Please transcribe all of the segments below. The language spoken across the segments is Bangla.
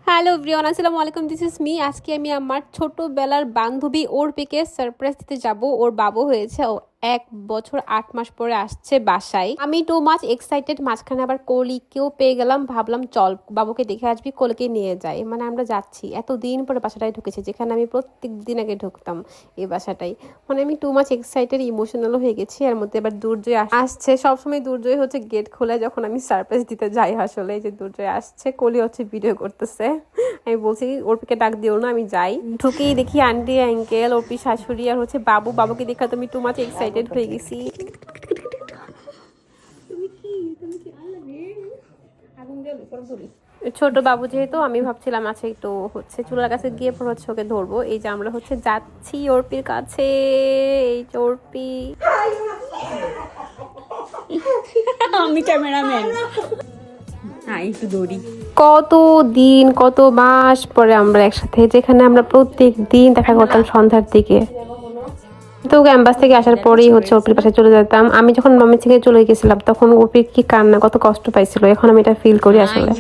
হ্যালো এভরিওয়ান, আসসালামু আলাইকুম। This is me. আজকে আমি আমার ছোটবেলার বান্ধবী অর্পিকে সারপ্রাইজ দিতে যাব। ওর বাবু হয়েছে, ও 1 বছর 8 মাস পরে আসছে বাসায়। আমি টু মাচ এক্সাইটেড। মাঝখানে আবার কলিকেও পেয়ে গেলাম, ভাবলাম চল বাবুকে দেখে আসবি, কলিকে নিয়ে যাই। মানে আমরা যাচ্ছি, এতদিন পরে বাসাটায় ঢুকেছি, যেখানে আমি প্রত্যেক দিন আগে ঢুকতাম এই বাসাটাই। মানে আমি টু মাচ এক্সাইটেড, ইমোশনালও হয়ে গেছি। এর মধ্যে এবার দুর্জয় আসছে। সবসময় দুর্জয় হচ্ছে গেট খোলে যখন আমি সারপ্রাইজ দিতে যাই। আসলে এই যে দুর্জয় আসছে, কলি হচ্ছে ভিডিও করতেছে। আমি বলছি অর্পিকে ডাক দিও না, আমি যাই। ঢুকেই দেখি আন্টি আঙ্কেল, অর্পি শাশুড়ি আর হচ্ছে বাবু। বাবুকে দেখা তুমি টু মাচ এক্সাইটেড হয়ে গেছি। ছোট বাবু যেহেতু, আমি ভাবছিলাম আচ্ছা একটু হচ্ছে চুলার কাছে গিয়ে পর হচ্ছে ওকে ধরবো। এই যে আমরা হচ্ছে যাচ্ছি অর্পির কাছে। এই যে অর্পি, আমি ক্যামেরাম্যান। একটু দৌড়ি। কত দিন কত মাস পরে আমরা একসাথে, যেখানে আমরা প্রত্যেক দিন দেখা করতাম সন্ধ্যার দিকে। তো ক্যাম্পাস থেকে আসার পরেই হচ্ছে অর্পির পাশে চলে যেতাম। আমি যখন মামি থেকে চলে গেছিলাম তখন অর্পির কি কান্না, কত কষ্ট পাইছিল, এখন আমি এটা ফিল করি। আসলে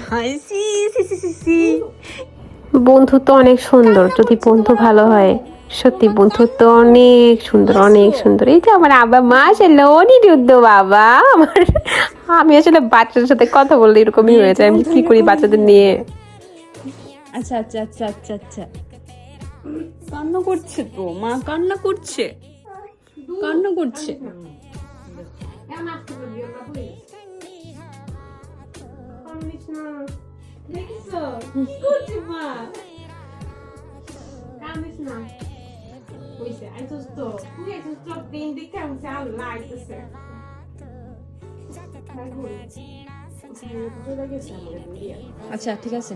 বন্ধুত্ব অনেক সুন্দর, যদি বন্ধু ভালো হয়। সত্যি বন্ধুত্ব অনেক সুন্দর, অনেক সুন্দর। এই যে আমার আব্বা মাশাআল্লাহ অনেক যুদ্ধ বাবা আমার। আমি আসলে বাচ্চাদের সাথে কথা বললে এরকমই হয়ে যায়। আমি কি করি বাচ্চাদের নিয়ে। আচ্ছা আচ্ছা আচ্ছা আচ্ছা আচ্ছা, কান্না করছে তো মা, কান্না করছে, কান্না করছে। আচ্ছা ঠিক আছে।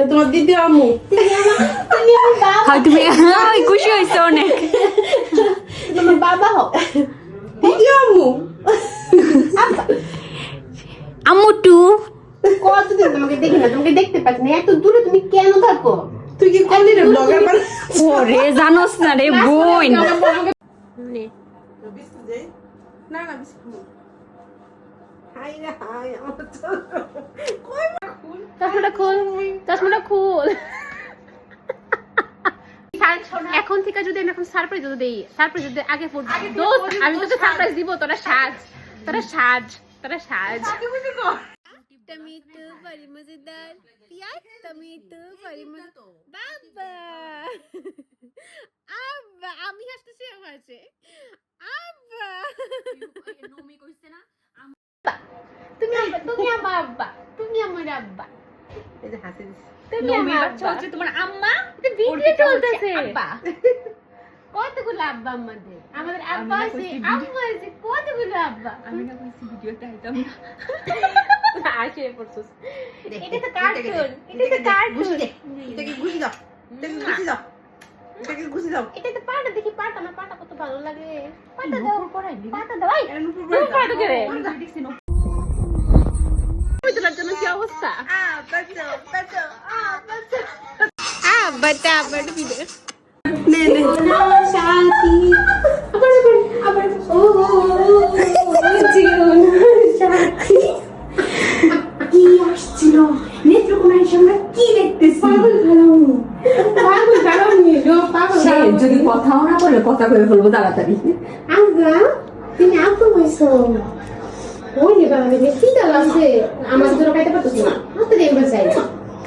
তোমার দ্বিতীয় আম্মু, তুমি খুশি হয়েছে অনেক। তোমার বাবা হোক দ্বিতীয় আম্মু। আম্মু টু। কতদিন তোমাকে দেখি না, তোমাকে দেখতে পাচ্ছি না, এত দূরে তুমি কেন থাকো? তুই কি করলি রে ব্লগার বান? ওরে জানোস না রে বোন। না না বিস্কুট হাই রে হাই আমার তো কই চশমাটা খুল, চশমাটা খুল। এখন থেকে যদি আমি এখন সারপ্রাইজ যদি দেই, সারপ্রাইজ যদি আগে দোস্ত আমি তোকে সারপ্রাইজ দিব, তোরা সাজ, তোরা সাজ, তোরা সাজ। টমেটো বড়ি মজেদার, পেঁয়াজ টমেটো বড়ি মজেদার। বাবা আব্বা, আমি হাসতেছি আমার আছে আব্বা। নমি কইছে না তুমি আব্বা, তুমি আমার আব্বা, তুমি আমার আব্বা। এই যে হাসি দিছি তুমি আমার আব্বা হচ্ছে তোমার আম্মা। এটা ভিডিও চলতেছে। আব্বা কতগুলো আব্বা আমাদের, আমাদের আব্বা আছে, আম্মা আছে, কতগুলো আব্বা। আমি না কইছি ভিডিওটা আইতাম না। আসে পড়ছস। এটা তো কার্টুন, এটা তো কার্টুন। এটাকে ঘুষি দাও, এটাকে ঘুষি দাও, এটাকে ঘুষি দাও। এটা তো পাটা, দেখি পাটা, আমার পাটা কত ভালো লাগে। পাটা দাও, পাটা দাও। এই পাটা করে আমি তোর জন্য কি অবস্থা। বাচ্চা বাচ্চা বাচ্চা বাটা বাটা ভিডিও নে নে শান্তি। আবার ও জীবন শান্তি। কি আসছিল নেত্রকোনার সামনে কি দেখতেছি? পাগল ভালো নিয়ে গো, পাগল সে যদি কথাও না বলে কথা কয়ে ফেলবো তাড়াতাড়ি। আব্বা, তুমি আপু হইছো। ওই যে বাবা দেখি তো আছে, আমার জন্য খাইতে পারতেছ না, হাতে দিয়ে বাঁচাই।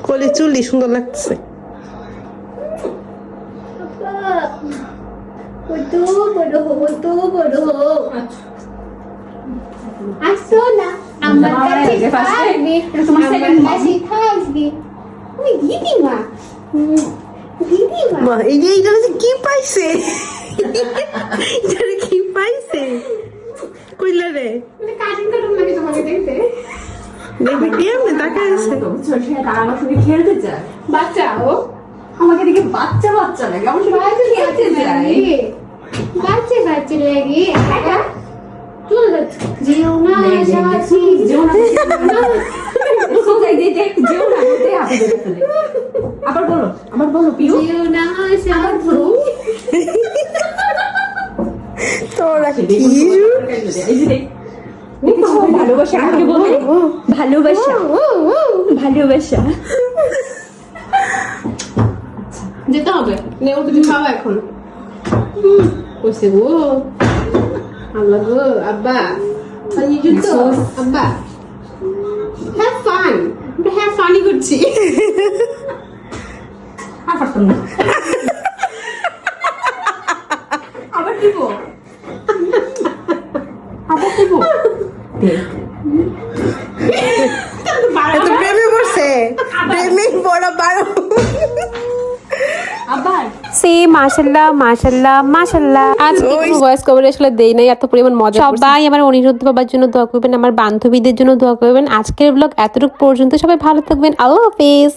কোলে চুললি সুন্দর লাগছে। কত বড় হো, কত বড় হো। আসো না আমার কাছে থাকবে, আমার কাছে থাকবে। ওই দিদিমা, দিদিমা। মা এই যে এইটা কি পাইছে? এটা কি পাইছে? কইলা রে কাজিন কাটুন লাগে তোমাকে দেখতে। দেখবে কেমনে তাকায় আছে? আমার সঙ্গে খেলতে চায়। বাচ্চা ও আমাকে দেখে বাচ্চা বাচ্চা লাগে, আমার সঙ্গে খেলতে চায়। বাচ্চা বাচ্চা লাগে। চলে যাচ্ছে যেও না সাথী, যেও না সোজাই দিতে যেও না বলতে হাতে ধরে ফেলে। আবার বলো পিউ। যেও না সাথী। ভালোবাসা কাকে বলে? ভালোবাসা, ভালোবাসা। যেতে হবে নে, ওর কিছু খাওয়া এখন। কইছে গো আল্লাহ গো, আব্বা আব্বা হ্যাভ ফান, হ্যাভ ফানই করছি। আর পারতাম না। আবার দিব, আবার দিব। এত প্রেমে পড়ছে, প্রেমে বড় বারো। আবার সে মাশাআল্লাহ মাশাআল্লাহ মাশাআল্লাহ। আজকে কোনো ভয়েস কভার আসলে দেই নাই, এত পরিমাণ মজা। সবাই আমার অনিরুদ্ধ বাবার জন্য দোয়া করবেন, আমার বান্ধবীদের জন্য দোয়া করবেন। আজকের ব্লগ এতটুকু পর্যন্ত, সবাই ভালো থাকবেন, আল্লাহ হাফেজ।